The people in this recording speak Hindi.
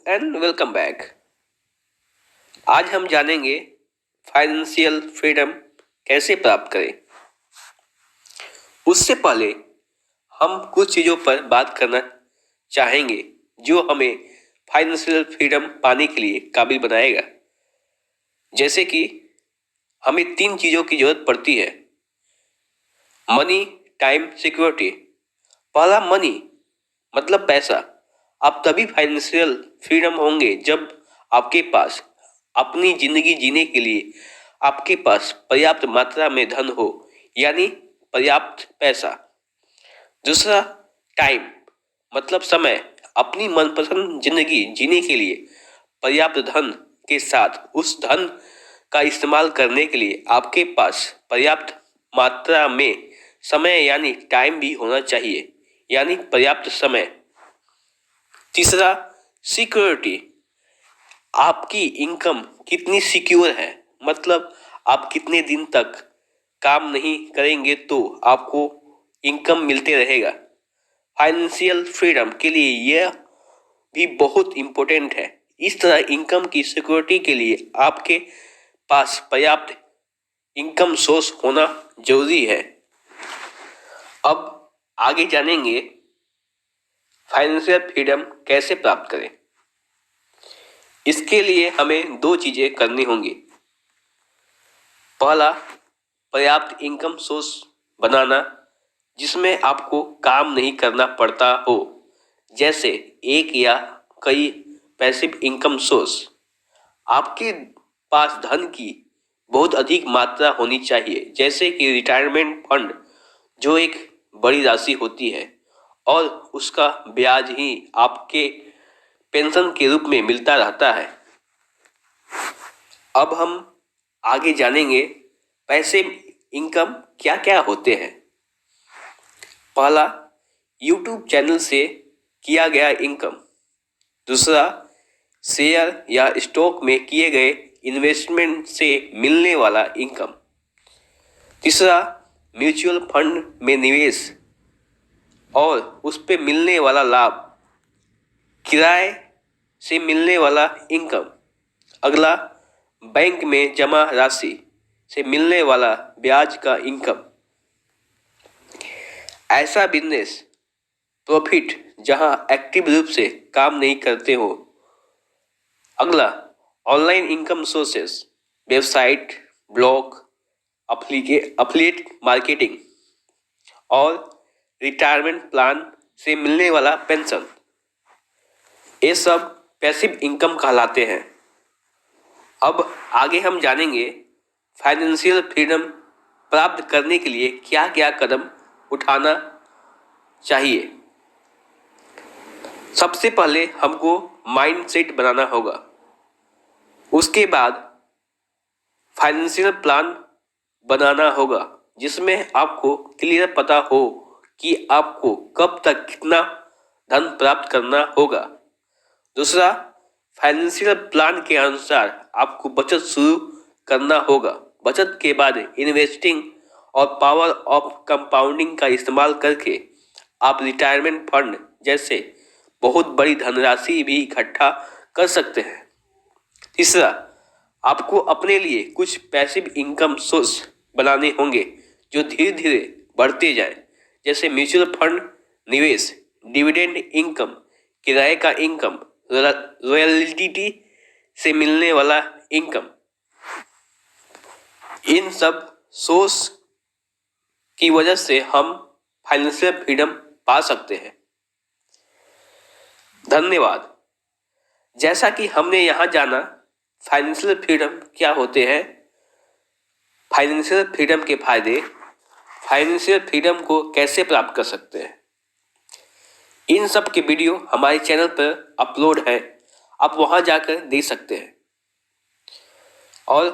And welcome back. आज हम जानेंगे फाइनेंशियल फ्रीडम कैसे प्राप्त करें। उससे पहले हम कुछ चीज़ों पर बात करना चाहेंगे जो हमें फाइनेंशियल फ्रीडम पाने के लिए काबिल बनाएगा। जैसे कि हमें 3 चीज़ों की जरूरत पड़ती है: मनी, टाइम, सिक्योरिटी। पहला मनी मतलब पैसा। आप तभी फाइनेंशियल फ्रीडम होंगे जब आपके पास अपनी जिंदगी जीने के लिए आपके पास पर्याप्त मात्रा में धन हो, यानी पर्याप्त पैसा। दूसरा टाइम मतलब समय। अपनी मनपसंद जिंदगी जीने के लिए पर्याप्त धन के साथ उस धन का इस्तेमाल करने के लिए आपके पास पर्याप्त मात्रा में समय यानी टाइम भी होना चाहिए, यानी पर्याप्त समय। तीसरा सिक्योरिटी। आपकी इनकम कितनी सिक्योर है, मतलब आप कितने दिन तक काम नहीं करेंगे तो आपको इनकम मिलते रहेगा। फाइनेंशियल फ्रीडम के लिए यह भी बहुत इम्पोर्टेंट है। इस तरह इनकम की सिक्योरिटी के लिए आपके पास पर्याप्त इनकम सोर्स होना जरूरी है। अब आगे जानेंगे फाइनेंशियल फ्रीडम कैसे प्राप्त करें। इसके लिए हमें 2 चीजें करनी होंगी। पहला, पर्याप्त इनकम सोर्स बनाना जिसमें आपको काम नहीं करना पड़ता हो, जैसे एक या कई पैसिव इनकम सोर्स। आपके पास धन की बहुत अधिक मात्रा होनी चाहिए, जैसे कि रिटायरमेंट फंड, जो एक बड़ी राशि होती है और उसका ब्याज ही आपके पेंशन के रूप में मिलता रहता है। अब हम आगे जानेंगे पैसिव इनकम क्या क्या होते हैं। पहला, यूट्यूब चैनल से किया गया इनकम। दूसरा, शेयर या स्टॉक में किए गए इन्वेस्टमेंट से मिलने वाला इनकम। तीसरा, म्यूचुअल फंड में निवेश और उस पे मिलने वाला लाभ। किराए से मिलने वाला इनकम। अगला, बैंक में जमा राशि से मिलने वाला ब्याज का इनकम। ऐसा बिजनेस प्रॉफिट जहां एक्टिव रूप से काम नहीं करते हो। अगला, online income sources, website, blog, affiliate marketing और रिटायरमेंट प्लान से मिलने वाला पेंशन। ये सब पैसिव इनकम कहलाते हैं। अब आगे हम जानेंगे फाइनेंशियल फ्रीडम प्राप्त करने के लिए क्या क्या कदम उठाना चाहिए। सबसे पहले हमको माइंडसेट बनाना होगा। उसके बाद फाइनेंशियल प्लान बनाना होगा जिसमें आपको क्लियर पता हो कि आपको कब तक कितना धन प्राप्त करना होगा। दूसरा, फाइनेंशियल प्लान के अनुसार आपको बचत शुरू करना होगा। बचत के बाद इन्वेस्टिंग और पावर ऑफ कंपाउंडिंग का इस्तेमाल करके आप रिटायरमेंट फंड जैसे बहुत बड़ी धनराशि भी इकट्ठा कर सकते हैं। तीसरा, आपको अपने लिए कुछ पैसिव इनकम सोर्स बनाने होंगे जो धीरे धीरे बढ़ते जाएं, जैसे म्यूचुअल फंड, निवेश, डिविडेंड इनकम, किराए का इनकम, रॉयल्टी से मिलने वाला इनकम। इन सब सोर्स की वजह से हम फाइनेंशियल फ्रीडम पा सकते हैं। धन्यवाद। जैसा कि हमने यहाँ जाना फाइनेंशियल फ्रीडम क्या होते हैं, फाइनेंशियल फ्रीडम के फायदे, फाइनेंशियल फ्रीडम को कैसे प्राप्त कर सकते हैं, इन सब के वीडियो हमारे चैनल पर अपलोड है, आप वहां जाकर देख सकते हैं। और